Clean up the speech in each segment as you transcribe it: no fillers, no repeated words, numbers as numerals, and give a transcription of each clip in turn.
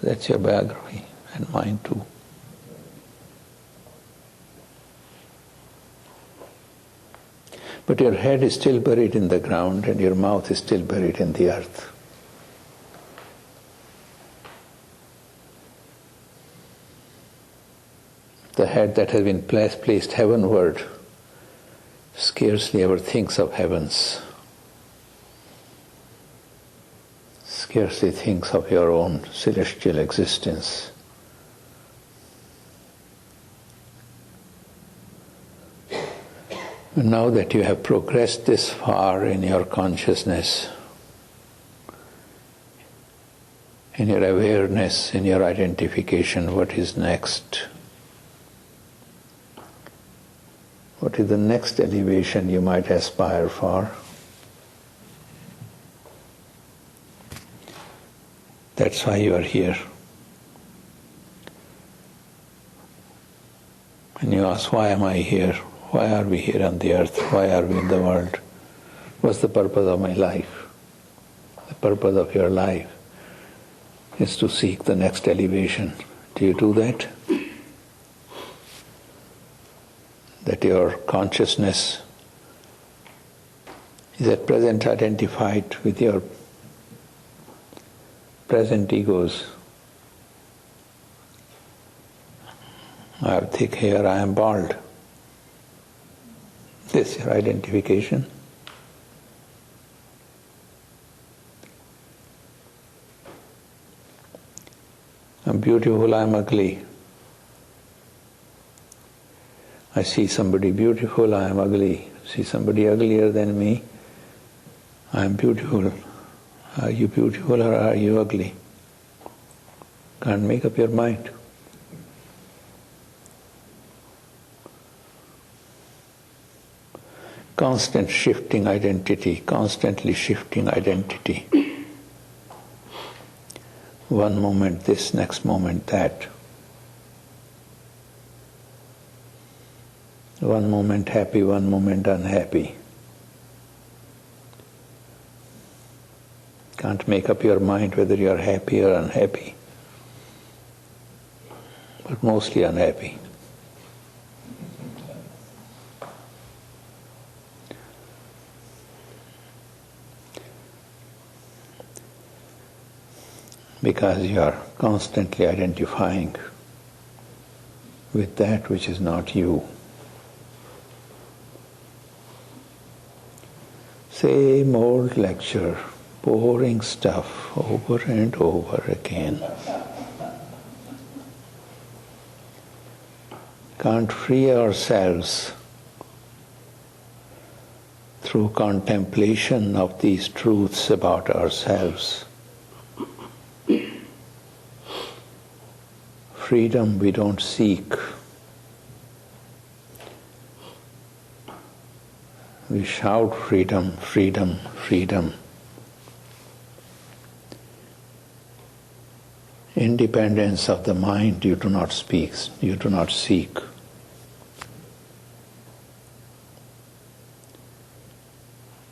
That's your biography, and mine too. But your head is still buried in the ground and your mouth is still buried in the earth. The head that has been placed heavenward scarcely ever thinks of heavens, scarcely thinks of your own celestial existence. And now that you have progressed this far in your consciousness, in your awareness, in your identification, what is next? What is the next elevation you might aspire for? That's why you are here. And you ask, why am I here? Why are we here on the earth? Why are we in the world? What's the purpose of my life? The purpose of your life is to seek the next elevation. Do you do that? That your consciousness is at present identified with your present egos. I have thick hair, I am bald. This is your identification. I'm beautiful, I'm ugly. I see somebody beautiful, I am ugly. See somebody uglier than me, I am beautiful. Are you beautiful or are you ugly? Can't make up your mind. Constant shifting identity, constantly shifting identity. One moment this, next moment that. One moment happy, one moment unhappy. Can't make up your mind whether you are happy or unhappy, but mostly unhappy. Because you are constantly identifying with that which is not you. Same old lecture, boring stuff over and over again. Can't free ourselves through contemplation of these truths about ourselves. Freedom we don't seek. We shout freedom, freedom, freedom. Independence of the mind you do not speak, you do not seek.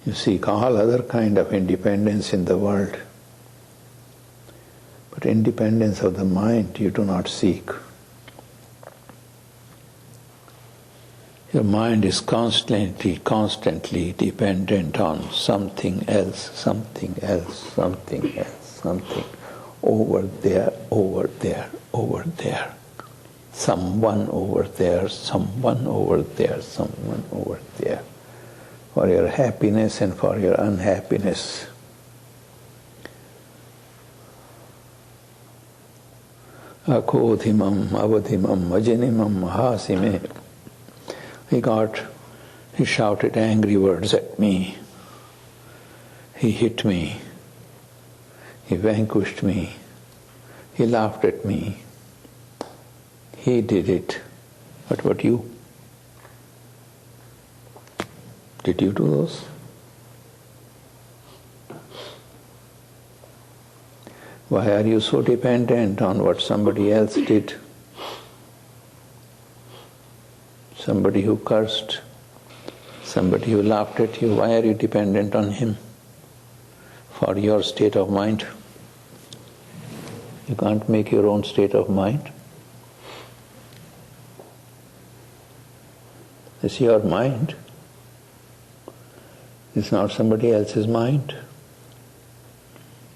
You seek all other kind of independence in the world. But independence of the mind you do not seek. Your mind is constantly dependent on something else, something else, something else, something over there, over there, over there. Someone over there, someone over there, someone over there. For your happiness and for your unhappiness. Akodhimam, avadhimam, ajinimam, mahasime. He shouted angry words at me. He hit me. He vanquished me. He laughed at me. He did it. What about you? Did you do those? Why are you so dependent on what somebody else did? Somebody who cursed, somebody who laughed at you, why are you dependent on him for your state of mind? You can't make your own state of mind. It's your mind. It's not somebody else's mind.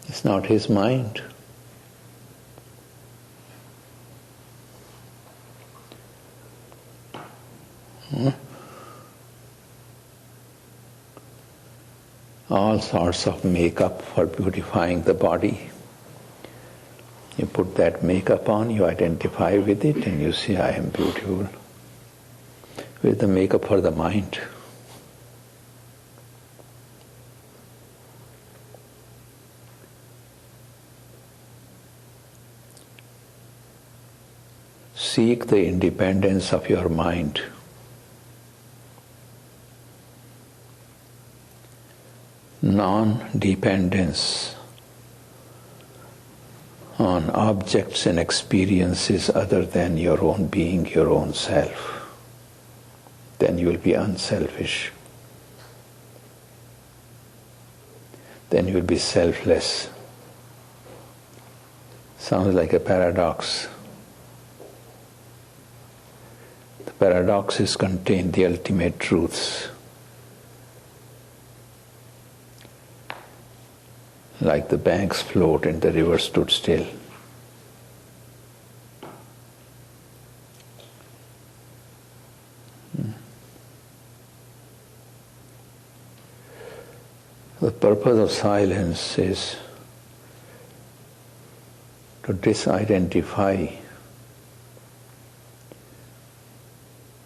It's not his mind. All sorts of makeup for beautifying the body. You put that makeup on, you identify with it, and you say, I am beautiful. With the makeup for the mind. Seek the independence of your mind. Non-dependence on objects and experiences other than your own being, your own self. Then you will be unselfish. Then you will be selfless. Sounds like a paradox. The paradoxes contain the ultimate truths. Like the banks float and the river stood still. The purpose of silence is to disidentify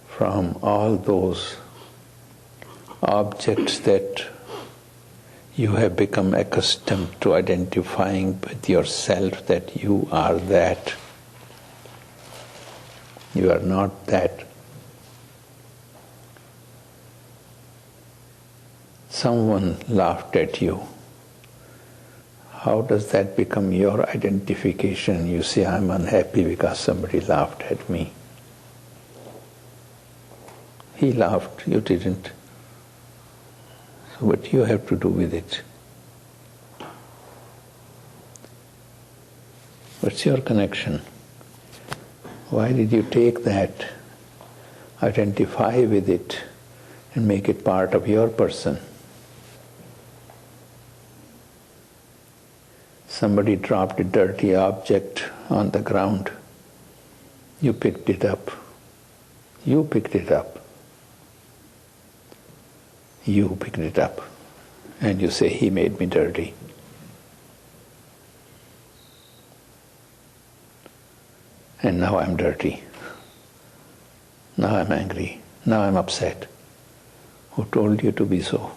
from all those objects that you have become accustomed to identifying with yourself, that you are that. You are not that. Someone laughed at you. How does that become your identification? You say, I'm unhappy because somebody laughed at me. He laughed, you didn't. So what do you have to do with it? What's your connection? Why did you take that, identify with it, and make it part of your person? Somebody dropped a dirty object on the ground. You picked it up. You picked it up. You picked it up. And you say, he made me dirty. And now I'm dirty. Now I'm angry. Now I'm upset. Who told you to be so?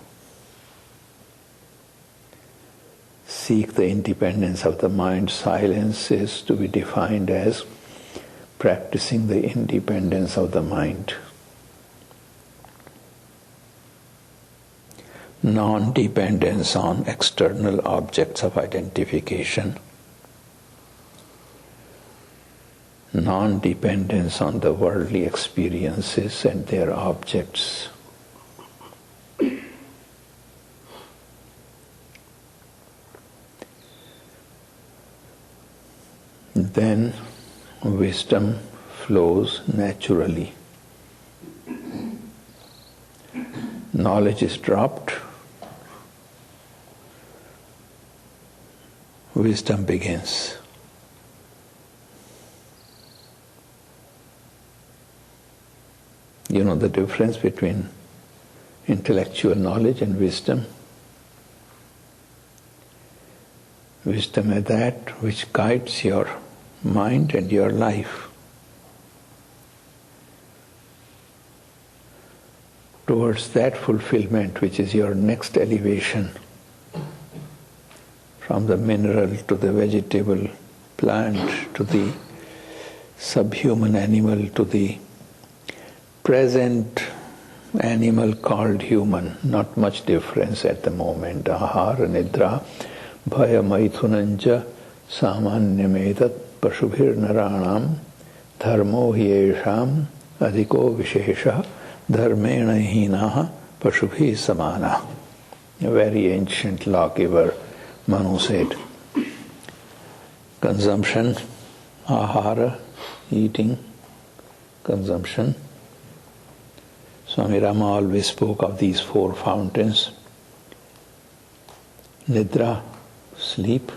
Seek the independence of the mind. Silence is to be defined as practicing the independence of the mind. Non-dependence on external objects of identification. Non-dependence on the worldly experiences and their objects. Then wisdom flows naturally. Knowledge is dropped. Wisdom begins. You know the difference between intellectual knowledge and wisdom? Wisdom is that which guides your mind and your life towards that fulfillment which is your next elevation, from the mineral to the vegetable, plant to the subhuman animal to the present animal called human. Not much difference at the moment. Ahara nidra bhaya maithunanja samanyametat pashubhir naranam dharmo hyesham adhiko vishesha dharmena hinaha pashubhi samana. A very ancient lawgiver, Manu said. consumption, ahara, eating, consumption. Swami Rama always spoke of these four fountains. Nidra, sleep.